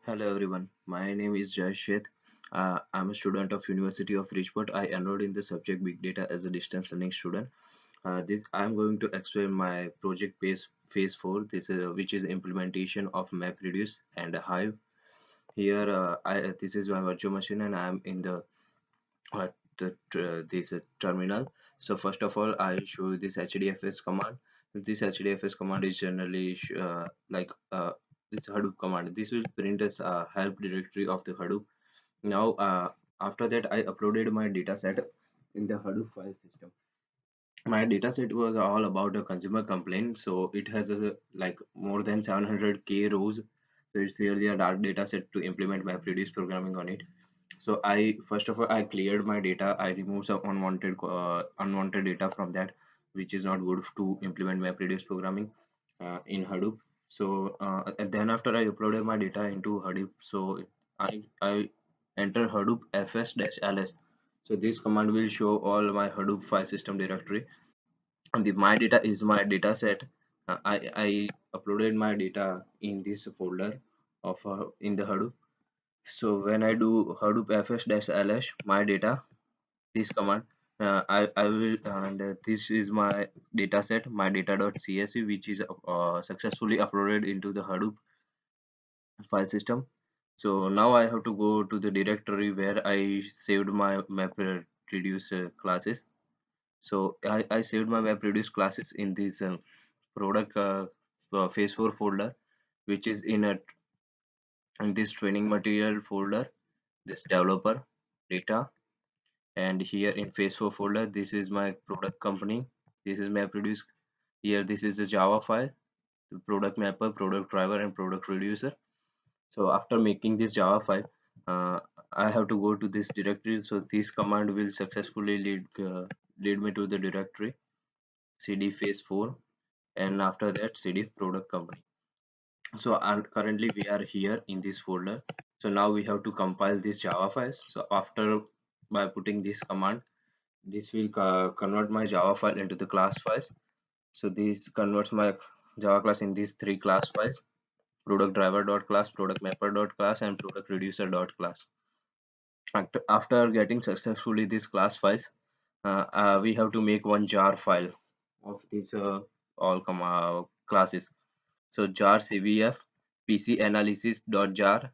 Hello everyone, my name is Jai Sheth. I'm a student of University of Richmond. I enrolled in the subject Big Data as a distance learning student. This I'm going to explain my project phase 4. This is which is implementation of Mapreduce and Hive. Here, this is my virtual machine and I'm in uh, this terminal. So first of all, I'll show you this HDFS command. This HDFS command is generally this Hadoop command. This will print us a help directory of the Hadoop. Now, after that, I uploaded my dataset in the Hadoop file system. My dataset was all about a consumer complaint, so it has like more than 700k rows. So it's really a dark dataset to implement MapReduce programming on it. So I first of all I cleared my data. I removed some unwanted data from that, which is not good to implement MapReduce programming in Hadoop. So and then after I uploaded my data into Hadoop, so I enter Hadoop fs-ls. So this command will show all my Hadoop file system directory. And the my data is my data set. I uploaded my data in this folder of in the Hadoop. So when I do Hadoop fs-ls my data, this command, I will and this is my data set, my data.csv, which is successfully uploaded into the Hadoop file system. So now I have to go to the directory where I saved my MapReduce classes. So I saved my MapReduce classes in this product phase 4 folder, which is in this training material folder, this developer data. And here in phase 4 folder, this is my product company, this is MapReduce. Here this is the Java file, the product mapper, product driver, and product reducer. So after making this Java file, I have to go to this directory. So this command will successfully lead me to the directory cd phase 4, and after that cd product company. So and currently we are here in this folder. So now we have to compile this Java files. So after by putting this command, this will convert my Java file into the class files. So this converts my Java class in these three class files: product driver dot class, product mapper dot class, and product reducer dot class. After getting successfully these class files, we have to make one jar file of these all classes. So jar cvf pc analysis dot jar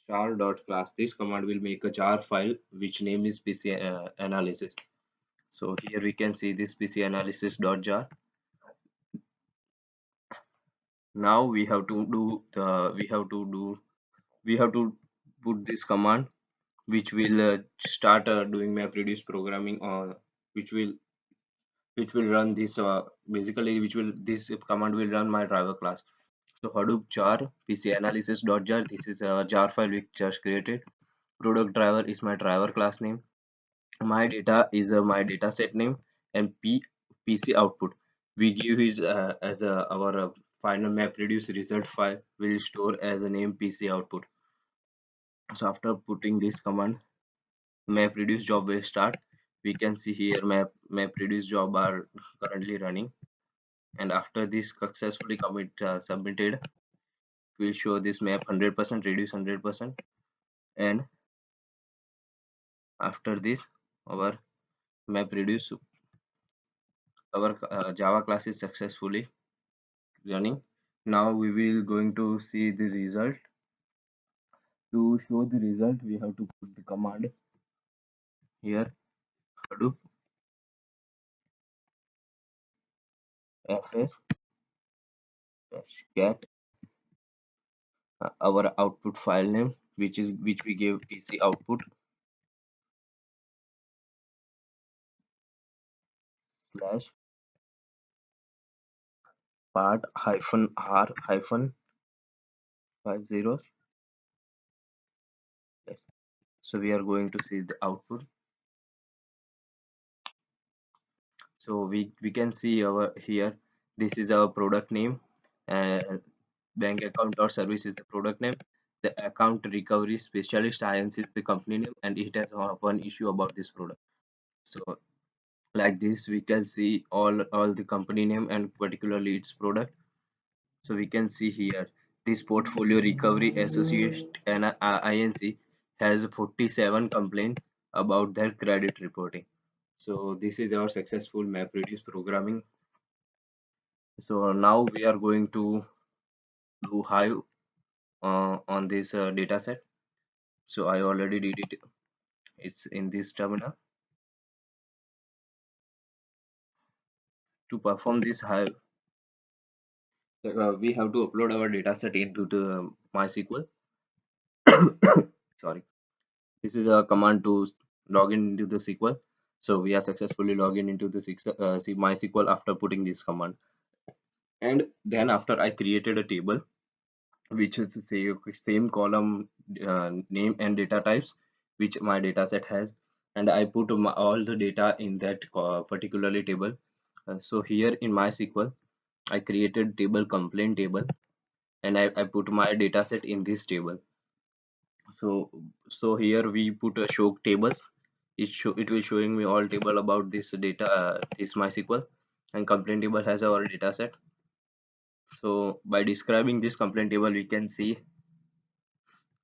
star dot class. This command will make a jar file which name is pc analysis. So here we can see this pc analysis dot jar. Now we have to put this command which will start doing MapReduce programming, or which will which will run this basically which will this command will run my driver class. So Hadoop jar pc analysis dot jar, this is a jar file we just created. Product driver is my driver class name. My data is my data set name, and pc output we give it as our final MapReduce result file will store as a name pc output. So after putting this command, MapReduce job will start. We can see here MapReduce job are currently running, and after this successfully submitted, we'll show this map 100% reduce 100%. And after this, our MapReduce, our Java class is successfully running. Now we will going to see the result. To show the result, we have to put the command here hadoop fs get our output file name, which we gave pc output slash part hyphen r hyphen 5 zeros. Yes. So we are going to see the output. So we can see our here, this is our product name, and bank account or service is the product name. The account recovery specialist INC is the company name, and it has one issue about this product. So like this we can see all the company name and particularly its product. So we can see here This portfolio recovery associate and INC has 47 complaints about their credit reporting. So this is our successful MapReduce programming. So now we are going to do Hive on this data set. So I already did it. It's in this terminal. To perform this Hive, we have to upload our data set into the MySQL. Sorry. This is a command to log in into the SQL. So we are successfully logging into the MySQL after putting this command. And then after I created a table which is the same column name and data types which my data set has, and I put all the data in that particularly table. So here in MySQL I created table complaint table, and I put my data set in this table. So here we put a show tables. It will showing me all table about this data, this MySQL, and complaint table has our data set. So by describing this complaint table, we can see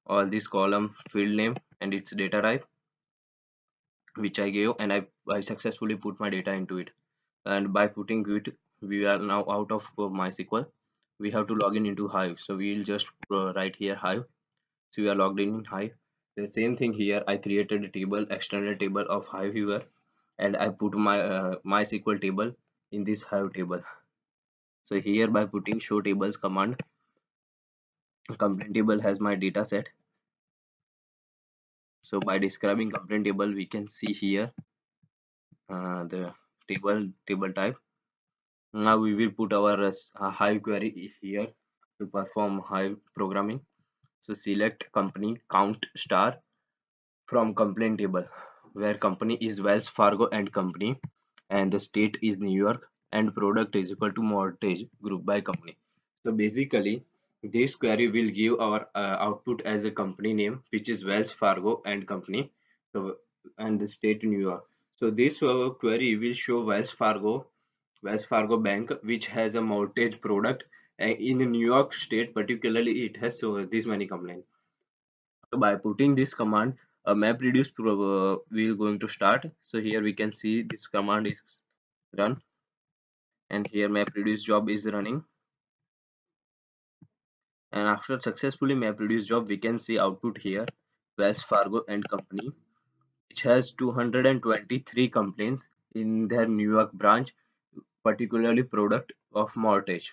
all this column, field name, and its data type which I gave, and I successfully put my data into it. And by putting it, we are now out of MySQL. We have to log in into Hive. So we'll just write here Hive. So we are logged in Hive. The same thing here. I created a table, external table of Hive here, and I put my MySQL table in this Hive table. So here by putting show tables command, complaint table has my data set. So by describing complaint table, we can see here the table type. Now we will put our Hive query here to perform Hive programming. So select company count star from complaint table, where company is Wells Fargo and company, and the state is New York, and product is equal to mortgage group by company. So basically this query will give our output as a company name which is Wells Fargo and company, so and the state New York. So this query will show Wells Fargo Bank, which has a mortgage product in the New York state. Particularly it has so this many complaints. So by putting this command, a MapReduce will going to start. So here we can see this command is run, and here MapReduce job is running. And after successfully MapReduce job, we can see output here, Wells Fargo and company, which has 223 complaints in their New York branch, particularly product of mortgage.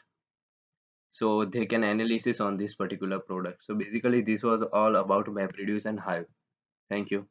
So they can analysis on this particular product. So basically this was all about MapReduce and Hive. Thank you.